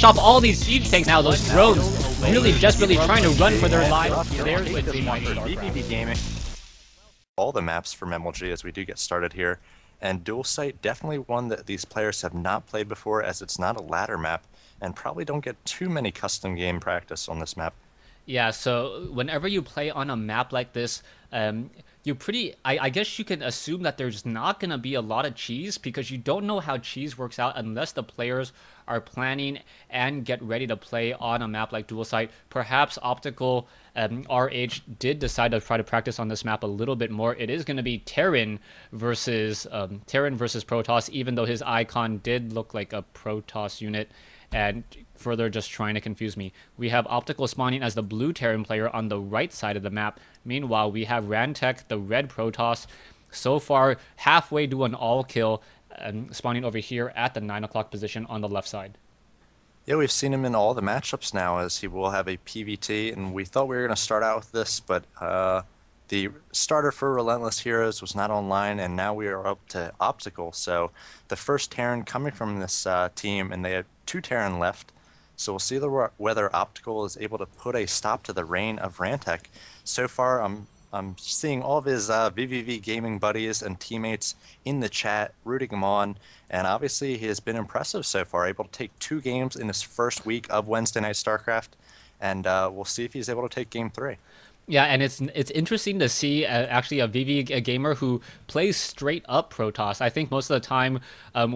chop all these siege tanks now. Those drones really desperately trying to run for their lives. There's Wednesday Night vVv Gaming. All the maps from MLG as we do get started here. And Dual Site, definitely one that these players have not played before, as it's not a ladder map, and probably don't get too many custom game practice on this map. Yeah, so whenever you play on a map like this, I guess you can assume that there's not going to be a lot of cheese, because you don't know how cheese works out unless the players are planning and get ready to play on a map like Dual Site. Perhaps OpTicalRH did decide to try to practice on this map a little bit more. It is going to be Terran versus Protoss, even though his icon did look like a Protoss unit, and further just trying to confuse me. We have Optical spawning as the blue Terran player on the right side of the map. Meanwhile, we have Rantech, the red Protoss, so far halfway to an all kill, spawning over here at the 9 o'clock position on the left side. Yeah, we've seen him in all the matchups now, as he will have a PVT, and we thought we were going to start out with this, but the starter for Relentless Heroes was not online, and now we are up to Optical. So the first Terran coming from this team, and they have 2 Terran left. So we'll see whether Optical is able to put a stop to the reign of Rantech. So far, I'm seeing all of his vVv gaming buddies and teammates in the chat, rooting him on, and obviously he has been impressive so far, able to take 2 games in his first week of Wednesday Night Starcraft, and we'll see if he's able to take Game 3. Yeah, and it's interesting to see actually a vV gamer who plays straight up Protoss. I think most of the time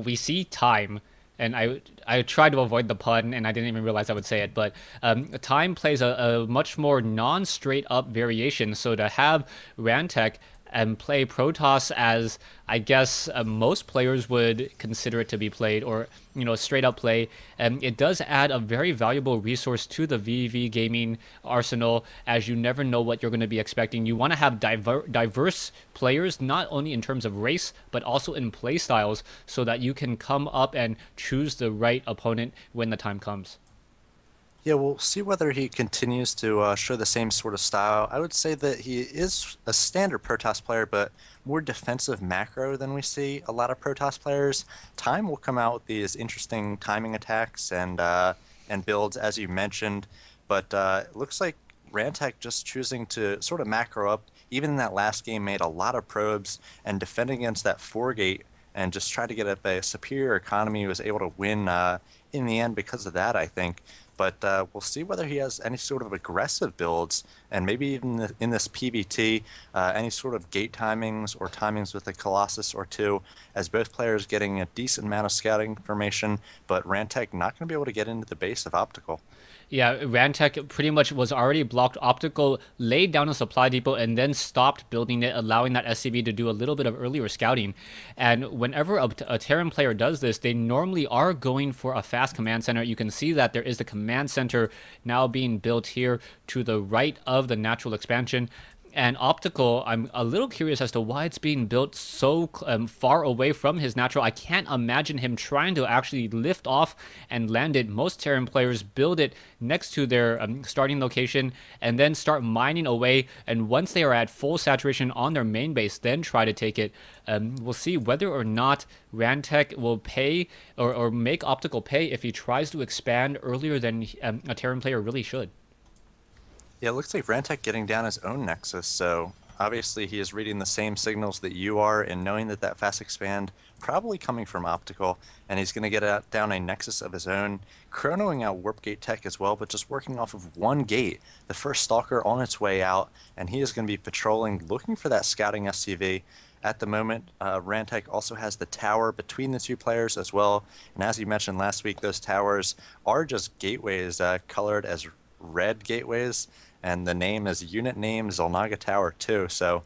we see Time, and I tried to avoid the pun, and I didn't even realize I would say it, but Time plays a much more non-straight up variation. So to have Rantech and play Protoss as, I guess, most players would consider it to be played, or straight up play, it does add a very valuable resource to the vV gaming arsenal, as you never know what you're going to be expecting. You want to have diverse players, not only in terms of race but also in play styles, so that you can come up and choose the right opponent when the time comes. Yeah, we'll see whether he continues to show the same sort of style. I would say that he is a standard Protoss player, but more defensive macro than we see a lot of Protoss players. Time will come out with these interesting timing attacks and builds, as you mentioned, but it looks like Rantech just choosing to sort of macro up. Even in that last game, made a lot of probes and defending against that 4-gate and just tried to get up a superior economy. He was able to win in the end because of that, I think. But we'll see whether he has any sort of aggressive builds, and maybe even in this PVT, any sort of gate timings or timings with a Colossus or 2, as both players getting a decent amount of scouting information, but Rantech not going to be able to get into the base of Optical. Yeah, Rantech pretty much was already blocked. Optical laid down a supply depot and then stopped building it, allowing that SCV to do a little bit of earlier scouting. And whenever a Terran player does this, they normally are going for a fast command center. You can see that there is the command center now being built here to the right of the natural expansion. And Optical, I'm a little curious as to why it's being built so far away from his natural. I can't imagine him trying to actually lift off and land it. Most Terran players build it next to their starting location and then start mining away. And once they are at full saturation on their main base, then try to take it. We'll see whether or not Rantech will pay or make Optical pay if he tries to expand earlier than a Terran player really should. Yeah, it looks like Rantech getting down his own Nexus, so obviously he is reading the same signals that you are, and knowing that that fast expand probably coming from Optical, and he's going to get down a Nexus of his own, chronoing out Warp Gate tech as well, but just working off of 1 gate, the first Stalker on its way out, and he is going to be patrolling, looking for that scouting SCV. At the moment, Rantech also has the tower between the 2 players as well, and as you mentioned last week, those towers are just gateways colored as red gateways, and the name is unit name Xel'Naga Tower 2. So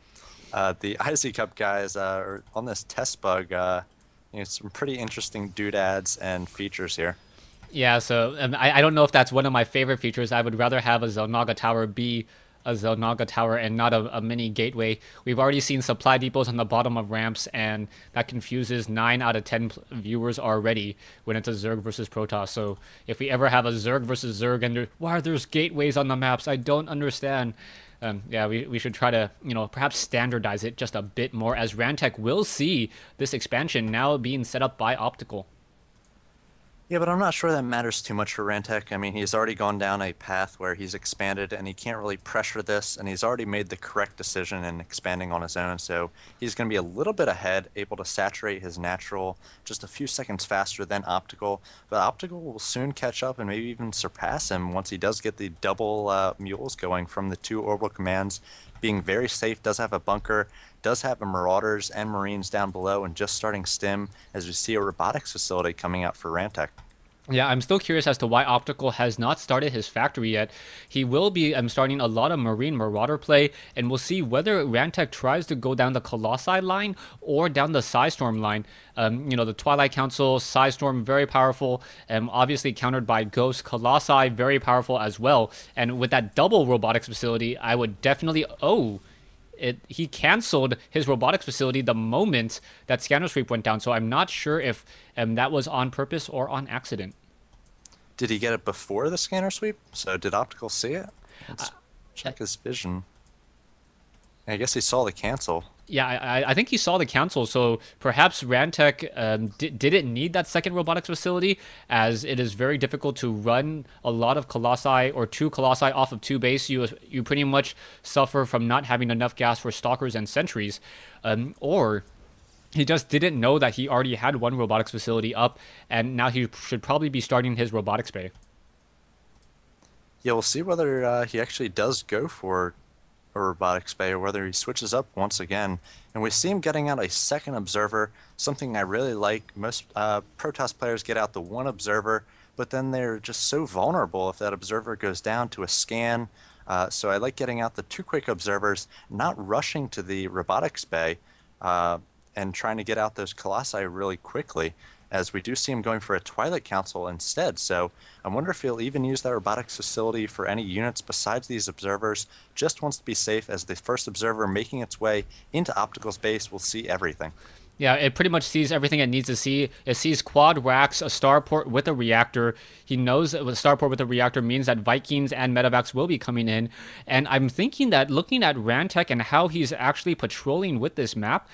the IZ Cup guys are on this test bug. Some pretty interesting doodads and features here. Yeah, so I don't know if that's one of my favorite features. I would rather have a Xel'Naga Tower be a Xel'Naga Tower and not a mini gateway. We've already seen supply depots on the bottom of ramps, and that confuses 9 out of 10 viewers already when it's a Zerg versus Protoss. So if we ever have a Zerg versus Zerg and why are there gateways on the maps? I don't understand. Yeah, we should try to, perhaps standardize it just a bit more, as Rantech will see this expansion now being set up by Optical. Yeah, but I'm not sure that matters too much for Rantech. I mean, he's already gone down a path where he's expanded and he can't really pressure this, and he's already made the correct decision in expanding on his own. So he's going to be a little bit ahead, able to saturate his natural just a few seconds faster than Optical. But Optical will soon catch up and maybe even surpass him once he does get the double mules going from the two orbital commands. Being very safe, does have a bunker, does have a Marauders and Marines down below, and just starting stim as we see a robotics facility coming out for Rantech. Yeah, I'm still curious as to why Optical has not started his factory yet. He will be starting a lot of Marine Marauder play, and we'll see whether Rantech tries to go down the Colossi line or down the Psystorm line. The Twilight Council, Psystorm, very powerful, obviously countered by Ghost. Colossi, very powerful as well. And with that double robotics facility, I would definitely... he canceled his robotics facility the moment that scanner sweep went down, so I'm not sure if that was on purpose or on accident. Did he get it before the scanner sweep? So did Optical see it? Let's check his vision. I guess he saw the cancel. Yeah, I think he saw the cancel, so perhaps Rantech didn't need that second robotics facility, as it is very difficult to run a lot of Colossi or two Colossi off of two base. You pretty much suffer from not having enough gas for Stalkers and Sentries, or he just didn't know that he already had one robotics facility up, and now he should probably be starting his robotics bay. Yeah, we'll see whether he actually does go for a robotics bay or whether he switches up once again. And we see him getting out a second observer, something I really like. Most Protoss players get out the one observer, but then they're just so vulnerable if that observer goes down to a scan. So I like getting out the two quick observers, not rushing to the robotics bay, and trying to get out those Colossi really quickly, as we do see him going for a Twilight Council instead. So I wonder if he'll even use that robotics facility for any units besides these observers. Just wants to be safe, as the first observer making its way into Optical's base will see everything. Yeah, it pretty much sees everything it needs to see. It sees quad racks, a starport with a reactor. He knows that a starport with a reactor means that Vikings and medevacs will be coming in. And I'm thinking that looking at Rantech and how he's actually patrolling with this map,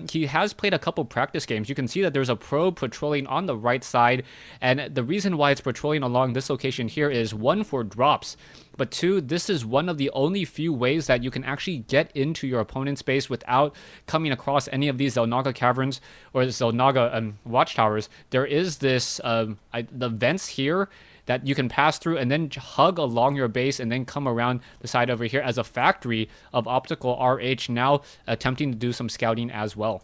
he has played a couple practice games. You can see that there's a probe patrolling on the right side, and the reason why it's patrolling along this location here is, one, for drops, but two, this is one of the only few ways that you can actually get into your opponent's base without coming across any of these Xel'Naga caverns or Xel'Naga watchtowers. There is this, the vents here that you can pass through and then hug along your base and then come around the side over here as a factory of OpTicalRH, now attempting to do some scouting as well.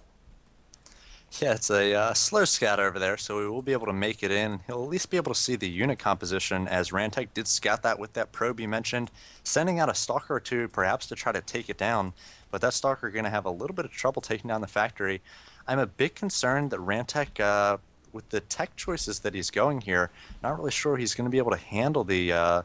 Yeah, it's a slow scout over there, so we will be able to make it in. He'll at least be able to see the unit composition, as Rantech did scout that with that probe you mentioned, sending out a Stalker or two perhaps to try to take it down, but that Stalker going to have a little bit of trouble taking down the factory. I'm a bit concerned that Rantech, with the tech choices that he's going here, not really sure he's going to be able to handle the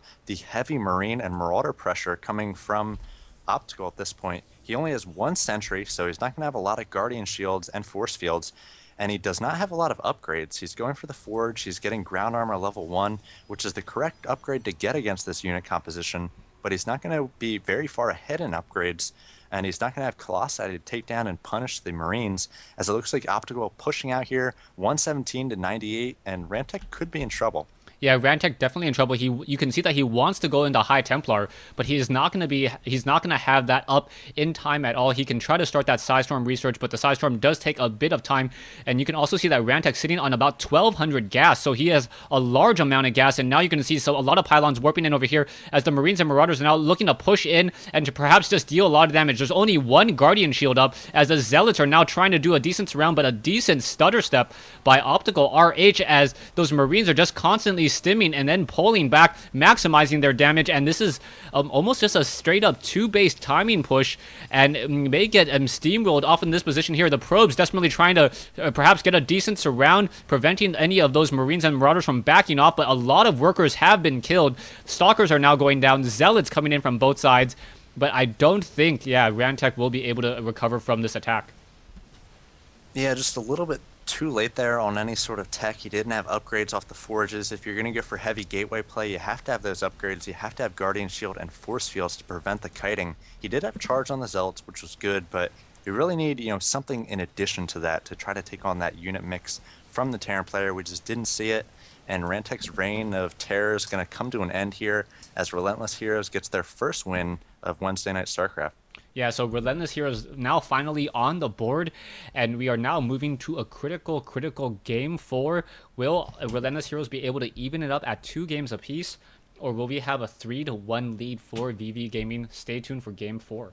heavy Marine and Marauder pressure coming from Optical at this point. He only has one sentry, so he's not going to have a lot of Guardian Shields and Force Fields, and he does not have a lot of upgrades. He's going for the Forge, he's getting Ground Armor level 1, which is the correct upgrade to get against this unit composition, but he's not going to be very far ahead in upgrades, and he's not going to have Colossi to take down and punish the Marines, as it looks like Optical pushing out here, 117 to 98, and Rantech could be in trouble. Yeah, Rantech definitely in trouble. You can see that he wants to go into High Templar, but he's not going to have that up in time at all. He can try to start that Psystorm research, but the Psystorm does take a bit of time, and you can also see that Rantech sitting on about 1,200 gas, so he has a large amount of gas, and now you can see a lot of pylons warping in over here as the Marines and Marauders are now looking to push in and to perhaps just deal a lot of damage. There's only one Guardian Shield up, as the Zealots are now trying to do a decent surround, but a decent stutter step by OpTicalRH, as those Marines are just constantly stimming and then pulling back, maximizing their damage, and this is almost just a straight up two-base timing push, and may get steamrolled off in this position here. The probes desperately trying to perhaps get a decent surround, preventing any of those Marines and Marauders from backing off, but a lot of workers have been killed. Stalkers are now going down, Zealots coming in from both sides, but I don't think, Rantech will be able to recover from this attack. Yeah, just a little bit too late there on any sort of tech. He didn't have upgrades off the forges. If you're going to go for heavy gateway play, you have to have those upgrades. You have to have Guardian Shield and Force Fields to prevent the kiting. He did have charge on the Zealots, which was good, but you really need, something in addition to that to try to take on that unit mix from the Terran player. We just didn't see it, and Rantech's reign of terror is going to come to an end here as Relentless Heroes gets their first win of Wednesday Night Starcraft. Yeah, so Relentless Heroes now finally on the board, and we are now moving to a critical game 4. Will Relentless Heroes be able to even it up at 2 games apiece, or will we have a 3-1 lead for vV Gaming? Stay tuned for game 4.